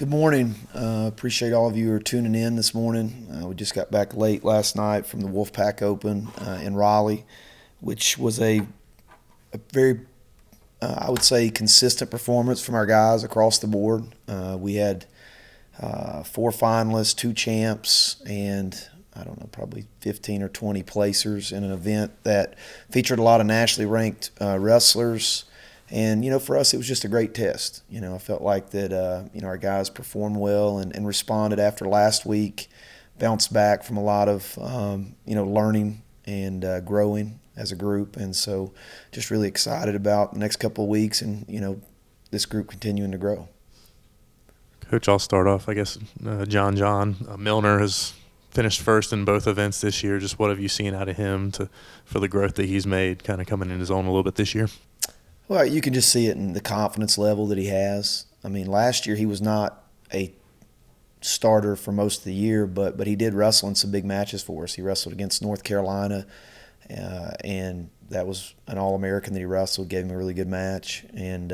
Good morning. Appreciate all of you who are tuning in this morning. We just got back late last night from the Wolfpack Open in Raleigh, which was a very, I would say, consistent performance from our guys across the board. We had four finalists, two champs, and I don't know, probably 15 or 20 placers in an event that featured a lot of nationally ranked wrestlers. And, for us, it was just a great test. I felt like that, our guys performed well and responded after last week, bounced back from a lot of, learning and growing as a group. And so just really excited about the next couple of weeks and, this group continuing to grow. Coach, I'll start off. I guess John Milner has finished first in both events this year. Just what have you seen out of him for the growth that he's made, kind of coming in his own a little bit this year? Well, you can just see it in the confidence level that he has. I mean, last year he was not a starter for most of the year, but he did wrestle in some big matches for us. He wrestled against North Carolina, and that was an All-American that he wrestled, gave him a really good match, and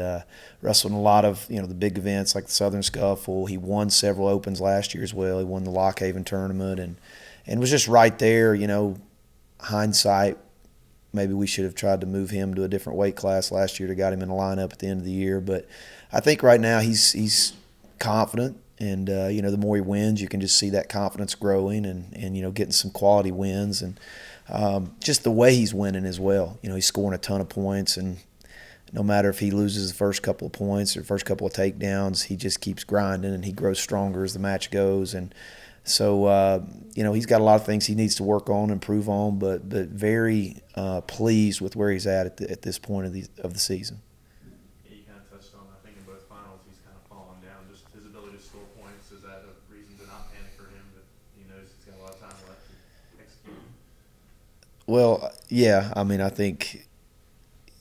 wrestled in a lot of the big events like the Southern Scuffle. He won several Opens last year as well. He won the Lock Haven tournament and was just right there. Hindsight, maybe we should have tried to move him to a different weight class last year to got him in the lineup at the end of the year. But I think right now he's confident, and the more he wins, you can just see that confidence growing and getting some quality wins and just the way he's winning as well. He's scoring a ton of points, and no matter if he loses the first couple of points or first couple of takedowns, he just keeps grinding and he grows stronger as the match goes. And so, he's got a lot of things he needs to work on, improve on, but very pleased with where he's at this point of the season. Yeah, you kind of touched on, I think in both finals, he's kind of fallen down. Just his ability to score points, is that a reason to not panic for him, that he knows he's got a lot of time left to execute? Well, yeah, I mean, I think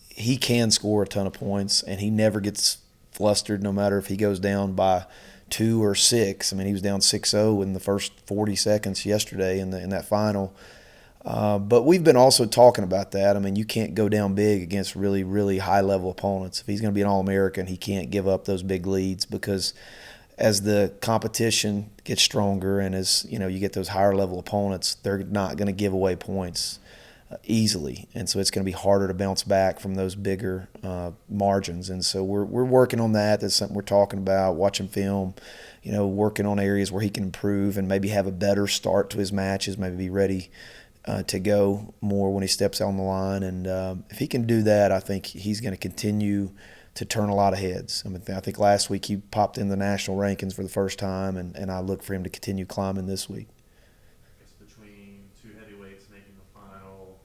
he can score a ton of points, and he never gets flustered no matter if he goes down by 2 or 6. I mean, he was down 6-0 in the first 40 seconds yesterday in that final. But we've been also talking about that. I mean, you can't go down big against really, really high-level opponents. If he's going to be an All-American, he can't give up those big leads because as the competition gets stronger and as you get those higher-level opponents, they're not going to give away points easily, and so it's going to be harder to bounce back from those bigger margins. And so we're working on that. That's something we're talking about, watching film, working on areas where he can improve and maybe have a better start to his matches, maybe be ready to go more when he steps out on the line. And if he can do that, I think he's going to continue to turn a lot of heads. I mean, I think last week he popped in the national rankings for the first time, and I look for him to continue climbing this week. Between two heavyweights making the final,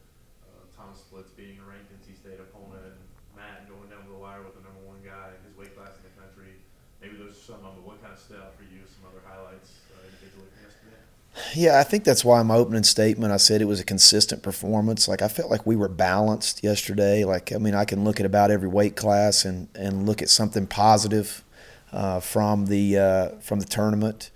Thomas Splits being a ranked NC State opponent, and Matt going down to the wire with the number one guy in his weight class in the country, maybe those are some of them, but what kind of stood out for you, some other highlights individually from yesterday? Yeah, I think that's why in my opening statement I said it was a consistent performance. Like, I felt like we were balanced yesterday. Like, I mean, I can look at about every weight class and look at something positive from the tournament.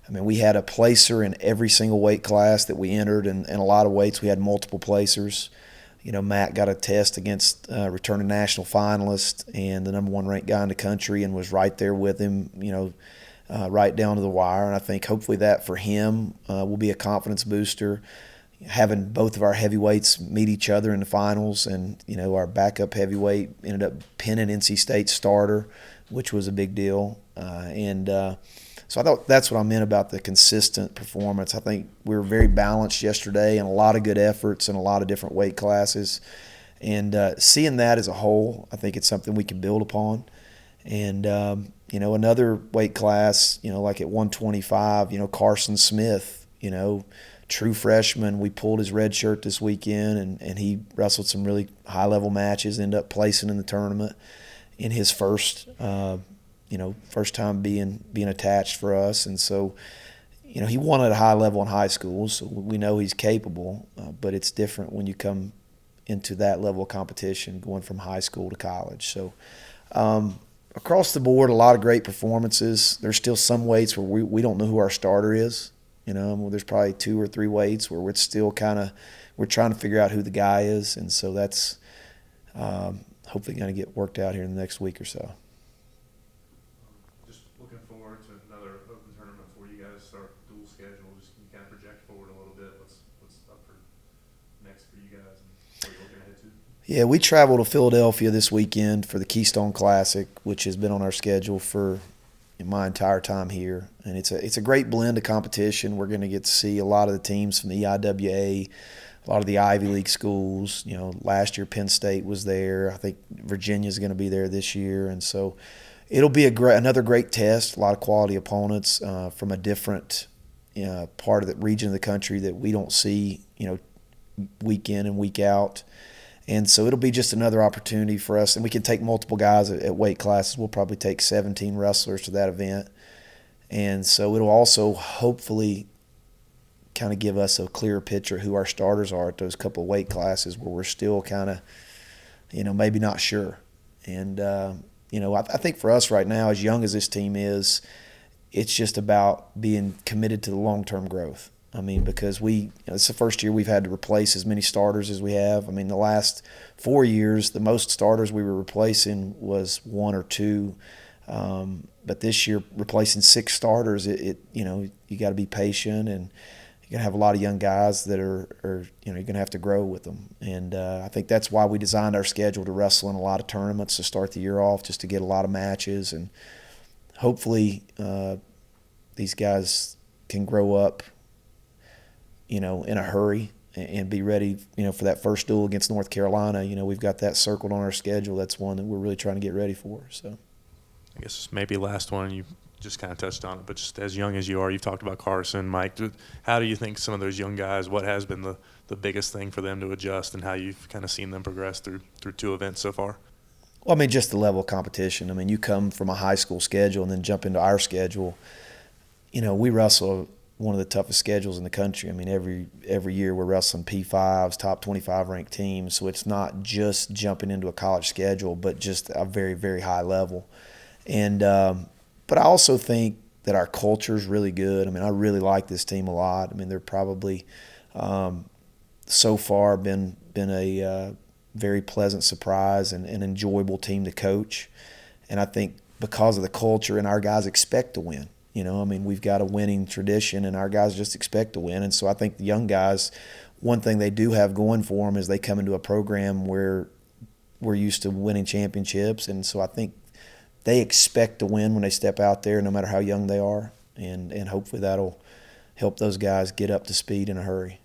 I mean, we had a placer in every single weight class that we entered, and a lot of weights we had multiple placers. Matt got a test against returning national finalist and the number one ranked guy in the country and was right there with him, right down to the wire. And I think hopefully that for him will be a confidence booster. Having both of our heavyweights meet each other in the finals, and our backup heavyweight ended up pinning NC State's starter, which was a big deal. So I thought that's what I meant about the consistent performance. I think we were very balanced yesterday and a lot of good efforts in a lot of different weight classes. And seeing that as a whole, I think it's something we can build upon. And, another weight class, like at 125, Carson Smith, true freshman. We pulled his red shirt this weekend, and he wrestled some really high-level matches, ended up placing in the tournament in his first time being attached for us. And so, he won at a high level in high school, so we know he's capable, but it's different when you come into that level of competition, going from high school to college. So across the board, a lot of great performances. There's still some weights where we don't know who our starter is. There's probably 2 or 3 weights where it's still we're trying to figure out who the guy is, and so that's hopefully going to get worked out here in the next week or so. Just looking forward to another open tournament before you guys start dual schedule. Just can you kind of project forward a little bit? What's up for next for you guys and what you're looking ahead to? Yeah, we travel to Philadelphia this weekend for the Keystone Classic, which has been on our schedule for my entire time here, and it's a great blend of competition. We're going to get to see a lot of the teams from the EIWA, a lot of the Ivy League schools. You know, last year Penn State was there. I think Virginia's going to be there this year, and so it'll be another great test. A lot of quality opponents from a different part of the region of the country that we don't see, week in and week out. And so it'll be just another opportunity for us. And we can take multiple guys at weight classes. We'll probably take 17 wrestlers to that event. And so it'll also hopefully kind of give us a clearer picture of who our starters are at those couple of weight classes where we're still kind of, maybe not sure. And, I think for us right now, as young as this team is, it's just about being committed to the long-term growth. I mean, because it's the first year we've had to replace as many starters as we have. I mean, the last 4 years, the most starters we were replacing was 1 or 2. But this year, replacing 6 starters, you got to be patient, and you're going to have a lot of young guys that are you're going to have to grow with them. And I think that's why we designed our schedule to wrestle in a lot of tournaments to start the year off, just to get a lot of matches. And hopefully these guys can grow up in a hurry and be ready, for that first duel against North Carolina. We've got that circled on our schedule. That's one that we're really trying to get ready for. So, I guess maybe last one, you just kind of touched on it, but just as young as you are, you've talked about Carson, Mike. How do you think some of those young guys, what has been the biggest thing for them to adjust, and how you've kind of seen them progress through 2 events so far? Well, I mean, just the level of competition. I mean, you come from a high school schedule and then jump into our schedule. We wrestle one of the toughest schedules in the country. I mean, every year we're wrestling P5s, top 25 ranked teams. So it's not just jumping into a college schedule, but just a very, very high level. And but I also think that our culture is really good. I mean, I really like this team a lot. I mean, they're probably so far been a very pleasant surprise and an enjoyable team to coach. And I think because of the culture, and our guys expect to win. I mean, we've got a winning tradition, and our guys just expect to win. And so I think the young guys, one thing they do have going for them is they come into a program where we're used to winning championships. And so I think they expect to win when they step out there, no matter how young they are. And hopefully that'll help those guys get up to speed in a hurry.